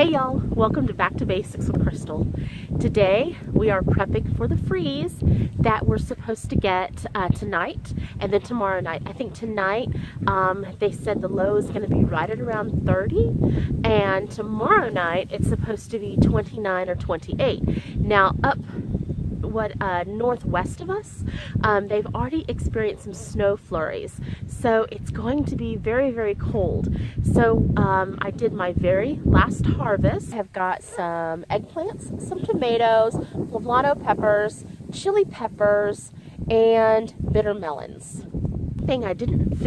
Hey y'all, welcome to Back to Basics with Krystal. Today we are prepping for the freeze that we're supposed to get tonight and then tomorrow night. I think tonight they said the low is going to be right at around 30, and tomorrow night it's supposed to be 29 or 28. Now up northwest of us, they've already experienced some snow flurries, so it's going to be very, very cold. So I did my very last harvest. I've got some eggplants, some tomatoes, poblano peppers, chili peppers, and bitter melons. Thing I didn't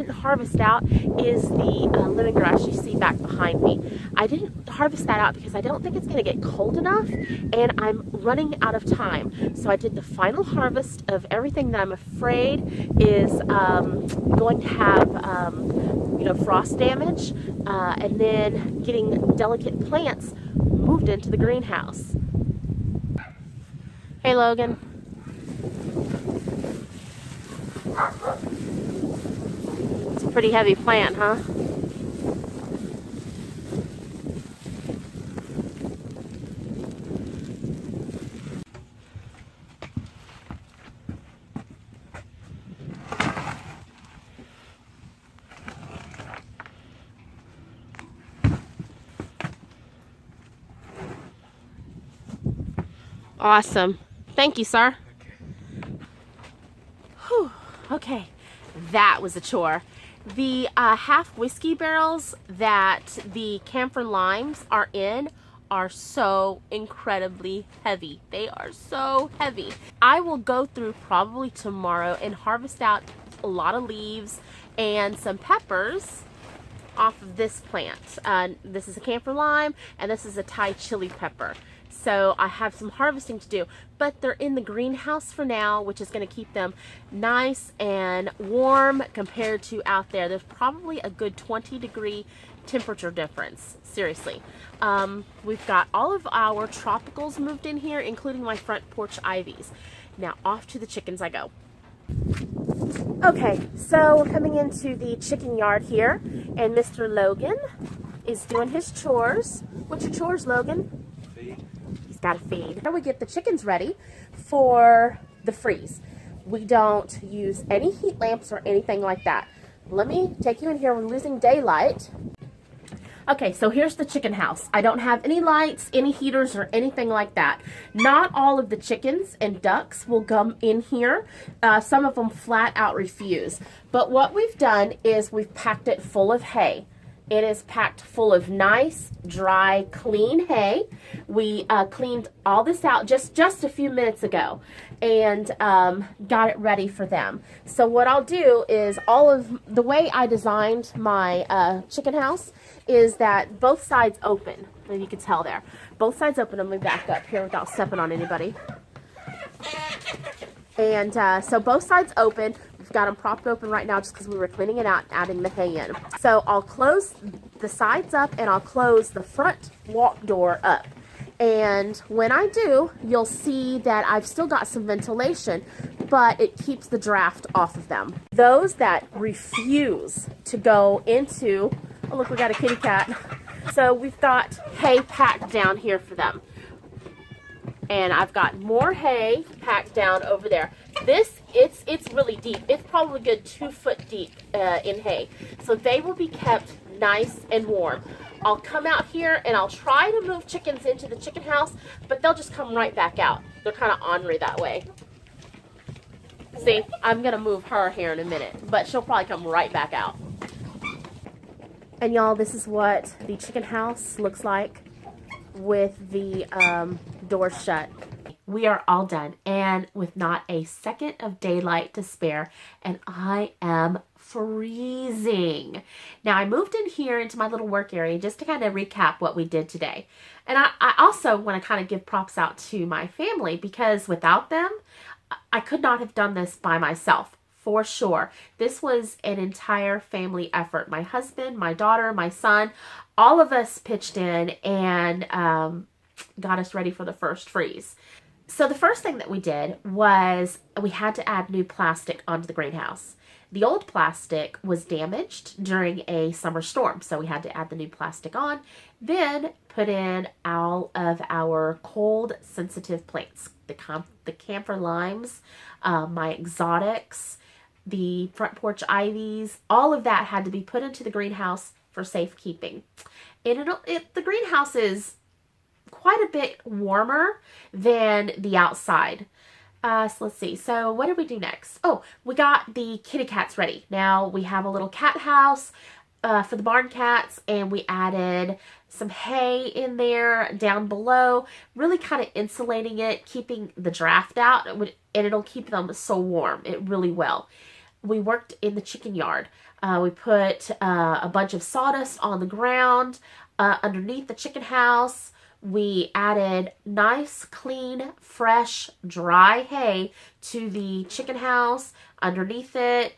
harvest out is the lemongrass you see back behind me. I didn't harvest that out because I don't think it's going to get cold enough, and I'm running out of time. So I did the final harvest of everything that I'm afraid is going to have frost damage, and then getting delicate plants moved into the greenhouse. Hey Logan. It's a pretty heavy plant, huh? Awesome. Thank you, sir. Whew. Okay, that was a chore. The half whiskey barrels that the camphor limes are in are so incredibly heavy. They are so heavy. I will go through probably tomorrow and harvest out a lot of leaves and some peppers off of this plant. This is a camphor lime and this is a Thai chili pepper. So I have some harvesting to do, but they're in the greenhouse for now, which is going to keep them nice and warm compared to out there. There's probably a good 20-degree temperature difference, seriously. We've got all of our tropicals moved in here, including my front porch ivies. Now off to the chickens I go. Okay, so we're coming into the chicken yard here, and Mr. Logan is doing his chores. What's your chores, Logan? Got to feed. Now we get the chickens ready for the freeze. We don't use any heat lamps or anything like that. Let me take you in here. We're losing daylight. Okay, so here's the chicken house. I don't have any lights, any heaters, or anything like that. Not all of the chickens and ducks will come in here. Some of them flat out refuse. But what we've done is we've packed it full of hay. It is packed full of nice, dry, clean hay. We cleaned all this out just a few minutes ago and got it ready for them. So what I'll do is all of the way I designed my chicken house is that both sides open. And you can tell there. Both sides open. Let me back up here without stepping on anybody. And so both sides open. We've got them propped open right now just because we were cleaning it out and adding the hay in. So I'll close the sides up and I'll close the front walk door up. And when I do, you'll see that I've still got some ventilation, but it keeps the draft off of them. Those that refuse to go into, oh look, we got a kitty cat. So we've got hay packed down here for them. And I've got more hay packed down over there. It's really deep. It's probably a good 2 foot deep in hay. So they will be kept nice and warm. I'll come out here and I'll try to move chickens into the chicken house, but they'll just come right back out. They're kind of ornery that way. See, I'm going to move her here in a minute, but she'll probably come right back out. And y'all, this is what the chicken house looks like with the door shut. We are all done and with not a second of daylight to spare, and I am freezing. Now I moved in here into my little work area just to kind of recap what we did today. And I also want to kind of give props out to my family, because without them, I could not have done this by myself. For sure. This was an entire family effort. My husband, my daughter, my son, all of us pitched in and got us ready for the first freeze. So the first thing that we did was we had to add new plastic onto the greenhouse. The old plastic was damaged during a summer storm, so we had to add the new plastic on. Then put in all of our cold sensitive plants, the camphor limes, my exotics, the front porch ivies, all of that had to be put into the greenhouse for safekeeping. And the greenhouse is quite a bit warmer than the outside. So let's see. So what did we do next? Oh, we got the kitty cats ready. Now we have a little cat house for the barn cats, and we added some hay in there down below, really kind of insulating it, keeping the draft out, and it'll keep them so warm. It really will. We worked in the chicken yard. We put a bunch of sawdust on the ground underneath the chicken house. We added nice, clean, fresh, dry hay to the chicken house, underneath it,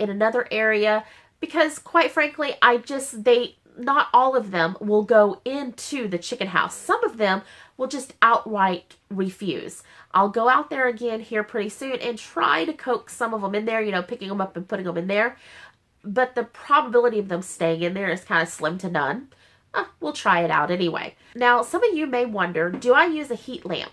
in another area, because quite frankly, not all of them will go into the chicken house. Some of them will just outright refuse. I'll go out there again here pretty soon and try to coax some of them in there, picking them up and putting them in there. But the probability of them staying in there is kind of slim to none. We'll try it out anyway. Now, some of you may wonder, do I use a heat lamp?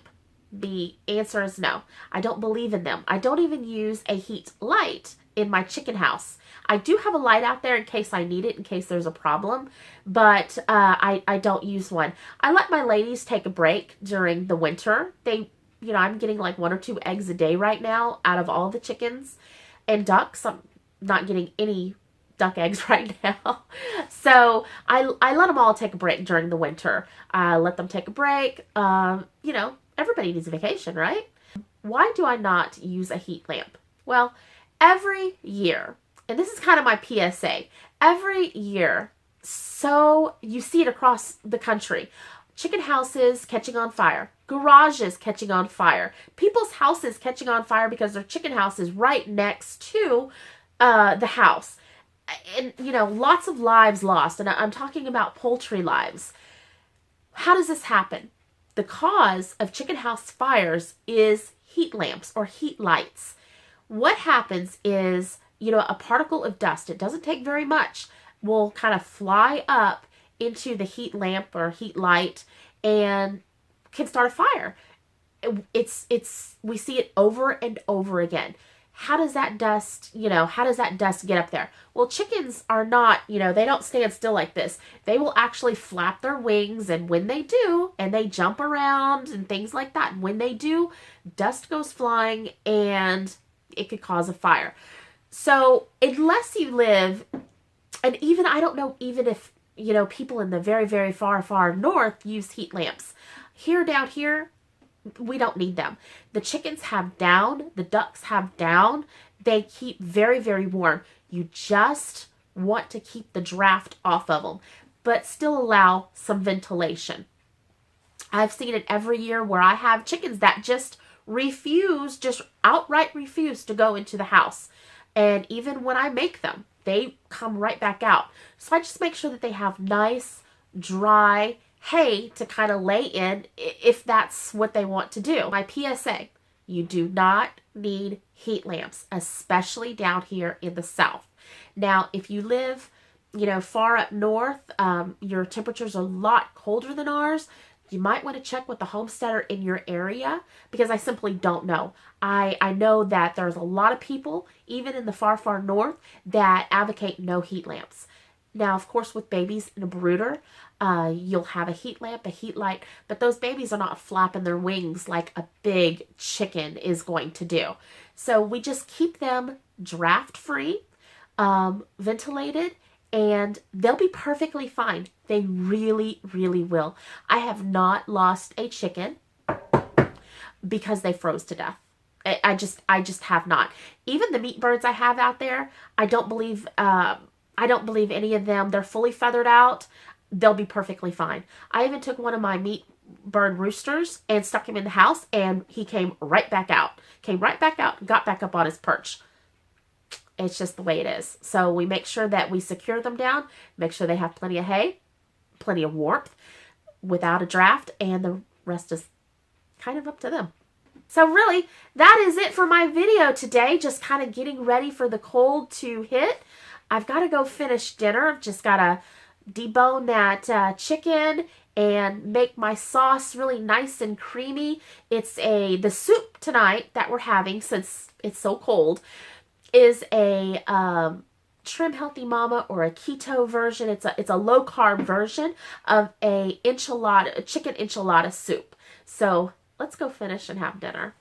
The answer is no. I don't believe in them. I don't even use a heat light in my chicken house. I do have a light out there in case I need it, in case there's a problem, but I don't use one. I let my ladies take a break during the winter. I'm getting like 1 or 2 eggs a day right now out of all the chickens and ducks. I'm not getting any duck eggs right now. So I let them all take a break during the winter. I let them take a break. Everybody needs a vacation, right? Why do I not use a heat lamp? Well, every year, and this is kind of my PSA, every year, so you see it across the country, chicken houses catching on fire, garages catching on fire, people's houses catching on fire because their chicken house is right next to the house. And, lots of lives lost. And I'm talking about poultry lives. How does this happen? The cause of chicken house fires is heat lamps or heat lights. What happens is, a particle of dust, it doesn't take very much, will kind of fly up into the heat lamp or heat light and can start a fire. We see it over and over again. How does that dust get up there? Well, chickens are not, they don't stand still like this. They will actually flap their wings, and when they do, and they jump around and things like that, when they do, dust goes flying and it could cause a fire. So unless you live, and even, I don't know, even if, people in the very, very far, far north use heat lamps. Down here, we don't need them. The chickens have down, the ducks have down. They keep very, very warm. You just want to keep the draft off of them, but still allow some ventilation. I've seen it every year where I have chickens that just outright refuse to go into the house. And even when I make them, they come right back out. So I just make sure that they have nice, dry hay to kind of lay in if that's what they want to do. My PSA, you do not need heat lamps, especially down here in the South. Now, if you live, far up north, your temperatures are a lot colder than ours. You might want to check with the homesteader in your area, because I simply don't know. I know that there's a lot of people, even in the far, far north, that advocate no heat lamps. Now, of course, with babies in a brooder, you'll have a heat lamp, a heat light, but those babies are not flapping their wings like a big chicken is going to do. So we just keep them draft free, ventilated, and they'll be perfectly fine. They really, really will. I have not lost a chicken because they froze to death. I just have not. Even the meat birds I have out there, I don't believe any of them. They're fully feathered out. They'll be perfectly fine. I even took one of my meat bird roosters and stuck him in the house, and he came right back out. Got back up on his perch. It's just the way it is. So we make sure that we secure them down, make sure they have plenty of hay, plenty of warmth, without a draft, and the rest is kind of up to them. So really, that is it for my video today. Just kind of getting ready for the cold to hit. I've got to go finish dinner. I've just got to debone that chicken and make my sauce really nice and creamy. It's the soup tonight that we're having, since it's so cold, is a Trim Healthy Mama or a keto version. It's a low carb version of a chicken enchilada soup. So let's go finish and have dinner.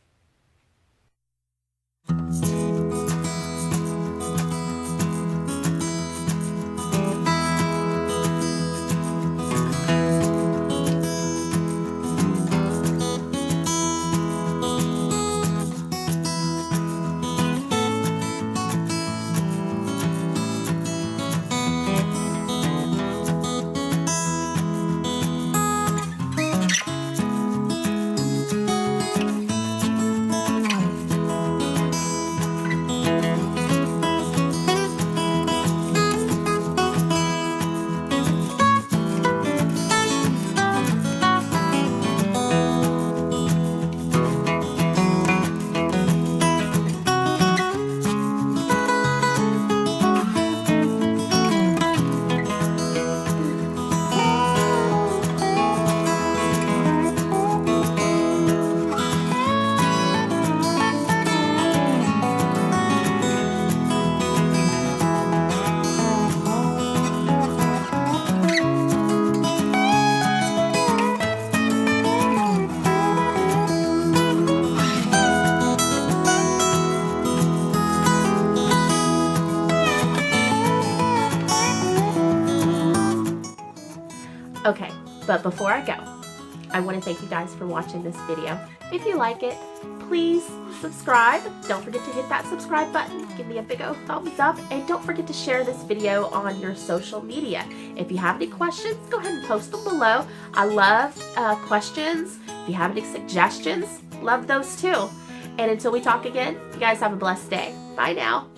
Okay, but before I go, I want to thank you guys for watching this video. If you like it, please subscribe. Don't forget to hit that subscribe button. Give me a big old thumbs up. And don't forget to share this video on your social media. If you have any questions, go ahead and post them below. I love questions. If you have any suggestions, love those too. And until we talk again, you guys have a blessed day. Bye now.